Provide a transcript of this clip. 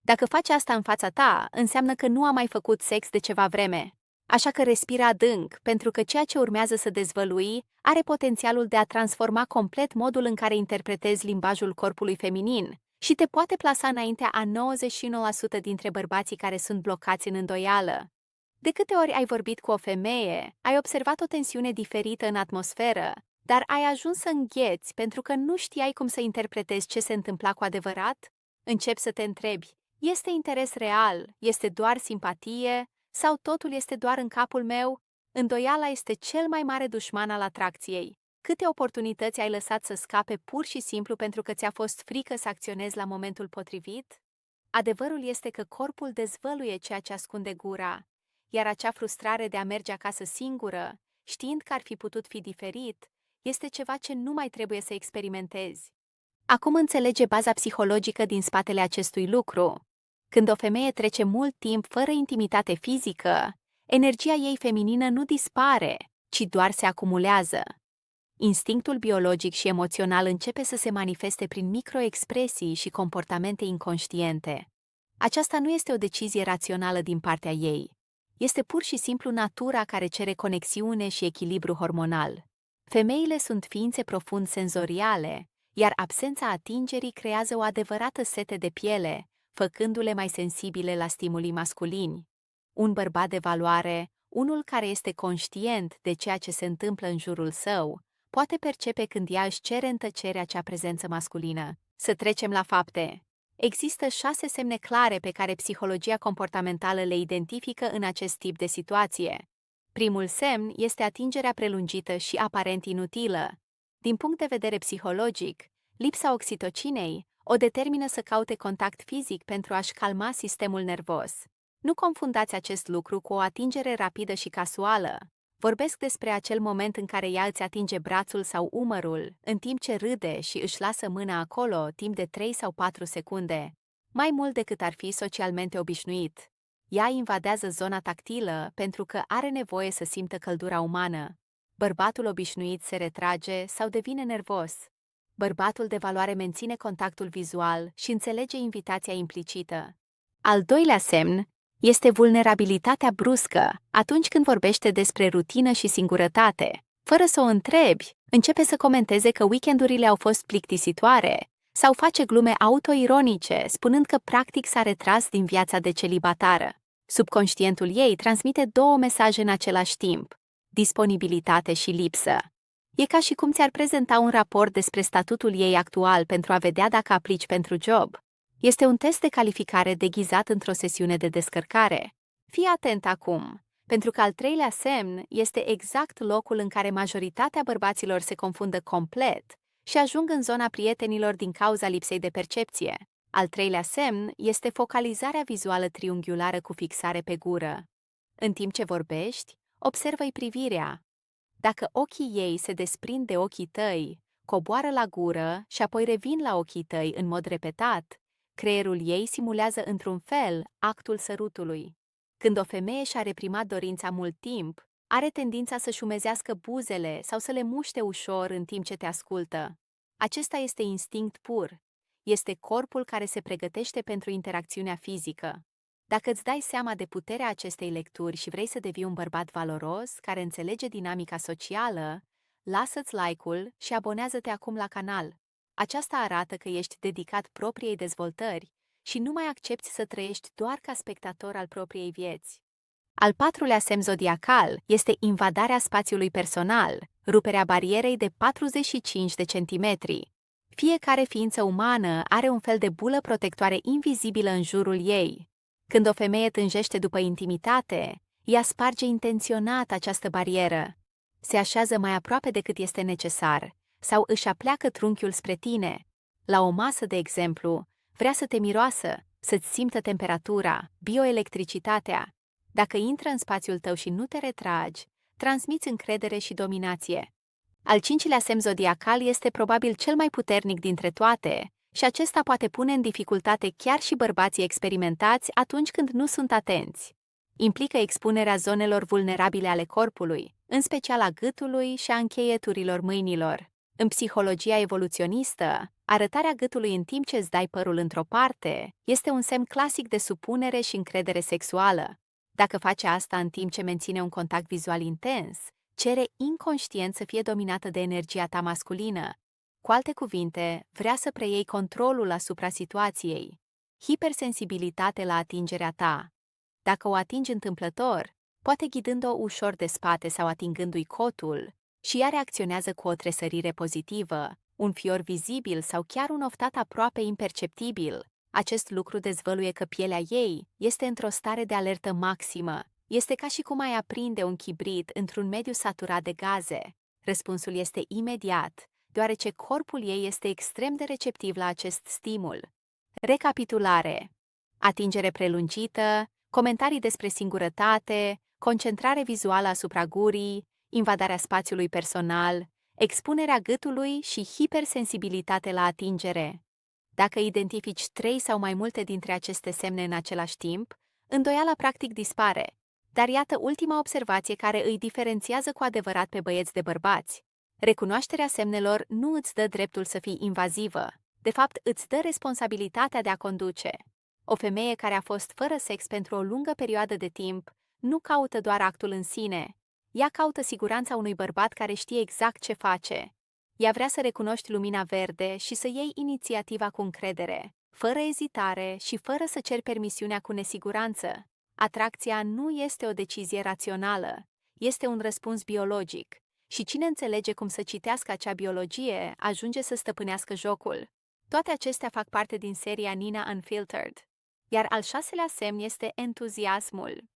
Dacă faci asta în fața ta, înseamnă că nu am mai făcut sex de ceva vreme. Așa că respiră adânc, pentru că ceea ce urmează să dezvălui are potențialul de a transforma complet modul în care interpretezi limbajul corpului feminin și te poate plasa înaintea a 99% dintre bărbații care sunt blocați în îndoială. De câte ori ai vorbit cu o femeie, ai observat o tensiune diferită în atmosferă, dar ai ajuns să îngheți pentru că nu știai cum să interpretezi ce se întâmpla cu adevărat? Începi să te întrebi, este interes real, este doar simpatie, sau totul este doar în capul meu? Îndoiala este cel mai mare dușman al atracției. Câte oportunități ai lăsat să scape pur și simplu pentru că ți-a fost frică să acționezi la momentul potrivit? Adevărul este că corpul dezvăluie ceea ce ascunde gura, iar acea frustrare de a merge acasă singură, știind că ar fi putut fi diferit, este ceva ce nu mai trebuie să experimentezi. Acum înțelege baza psihologică din spatele acestui lucru. Când o femeie trece mult timp fără intimitate fizică, energia ei feminină nu dispare, ci doar se acumulează. Instinctul biologic și emoțional începe să se manifeste prin microexpresii și comportamente inconștiente. Aceasta nu este o decizie rațională din partea ei. Este pur și simplu natura care cere conexiune și echilibru hormonal. Femeile sunt ființe profund senzoriale, iar absența atingerii creează o adevărată sete de piele, făcându-le mai sensibile la stimulii masculini. Un bărbat de valoare, unul care este conștient de ceea ce se întâmplă în jurul său, poate percepe când ea își cere în tăcere acea prezență masculină. Să trecem la fapte. Există 6 semne clare pe care psihologia comportamentală le identifică în acest tip de situație. Primul semn este atingerea prelungită și aparent inutilă. Din punct de vedere psihologic, lipsa oxitocinei o determină să caute contact fizic pentru a-și calma sistemul nervos. Nu confundați acest lucru cu o atingere rapidă și casuală. Vorbesc despre acel moment în care ea îți atinge brațul sau umărul, în timp ce râde și își lasă mâna acolo timp de 3 sau 4 secunde, mai mult decât ar fi socialmente obișnuit. Ea invadează zona tactilă pentru că are nevoie să simtă căldura umană. Bărbatul obișnuit se retrage sau devine nervos. Bărbatul de valoare menține contactul vizual și înțelege invitația implicită. Al doilea semn este vulnerabilitatea bruscă atunci când vorbește despre rutină și singurătate. Fără să o întrebi, începe să comenteze că weekendurile au fost plictisitoare sau face glume autoironice, spunând că practic s-a retras din viața de celibatară. Subconștientul ei transmite 2 mesaje în același timp: disponibilitate și lipsă. E ca și cum ți-ar prezenta un raport despre statutul ei actual pentru a vedea dacă aplici pentru job. Este un test de calificare deghizat într-o sesiune de descărcare. Fii atent acum, pentru că al treilea semn este exact locul în care majoritatea bărbaților se confundă complet și ajung în zona prietenilor din cauza lipsei de percepție. Al treilea semn este focalizarea vizuală triunghiulară cu fixare pe gură. În timp ce vorbești, observă-i privirea. Dacă ochii ei se desprind de ochii tăi, coboară la gură și apoi revin la ochii tăi în mod repetat, creierul ei simulează într-un fel actul sărutului. Când o femeie și-a reprimat dorința mult timp, are tendința să-și umezească buzele sau să le muște ușor în timp ce te ascultă. Acesta este instinct pur. Este corpul care se pregătește pentru interacțiunea fizică. Dacă îți dai seama de puterea acestei lecturi și vrei să devii un bărbat valoros care înțelege dinamica socială, lasă-ți like-ul și abonează-te acum la canal. Aceasta arată că ești dedicat propriei dezvoltări și nu mai accepți să trăiești doar ca spectator al propriei vieți. Al 4-lea semn zodiacal este invadarea spațiului personal, ruperea barierei de 45 de centimetri. Fiecare ființă umană are un fel de bulă protectoare invizibilă în jurul ei. Când o femeie tânjește după intimitate, ea sparge intenționat această barieră. Se așează mai aproape decât este necesar sau își apleacă trunchiul spre tine. La o masă, de exemplu, vrea să te miroasă, să-ți simtă temperatura, bioelectricitatea. Dacă intră în spațiul tău și nu te retragi, transmiți încredere și dominație. Al 5-lea semn zodiacal este probabil cel mai puternic dintre toate și acesta poate pune în dificultate chiar și bărbații experimentați atunci când nu sunt atenți. Implică expunerea zonelor vulnerabile ale corpului, în special a gâtului și a încheieturilor mâinilor. În psihologia evoluționistă, Arătarea gâtului în timp ce îți dai părul într-o parte este un semn clasic de supunere și încredere sexuală. Dacă face asta în timp ce menține un contact vizual intens, cere inconștient să fie dominată de energia ta masculină. Cu alte cuvinte, vrea să preiei controlul asupra situației. Hipersensibilitate la atingerea ta. Dacă o atingi întâmplător, poate ghidând-o ușor de spate sau atingându-i cotul, și ea reacționează cu o tresărire pozitivă, un fior vizibil sau chiar un oftat aproape imperceptibil. Acest lucru dezvăluie că pielea ei este într-o stare de alertă maximă. Este ca și cum ai aprinde un chibrit într-un mediu saturat de gaze. Răspunsul este imediat, deoarece corpul ei este extrem de receptiv la acest stimul. Recapitulare. Atingere prelungită, comentarii despre singurătate, concentrare vizuală asupra gurii, invadarea spațiului personal, expunerea gâtului și hipersensibilitate la atingere. Dacă identifici 3 sau mai multe dintre aceste semne în același timp, îndoiala practic dispare. Dar iată ultima observație care îi diferențiază cu adevărat pe băieți de bărbați. Recunoașterea semnelor nu îți dă dreptul să fii invazivă. De fapt, îți dă responsabilitatea de a conduce. O femeie care a fost fără sex pentru o lungă perioadă de timp nu caută doar actul în sine. Ea caută siguranța unui bărbat care știe exact ce face. Ea vrea să recunoști lumina verde și să iei inițiativa cu încredere, fără ezitare și fără să ceri permisiunea cu nesiguranță. Atracția nu este o decizie rațională, este un răspuns biologic. Și cine înțelege cum să citească acea biologie, ajunge să stăpânească jocul. Toate acestea fac parte din seria Nina Unfiltered. Iar al 6-lea semn este entuziasmul.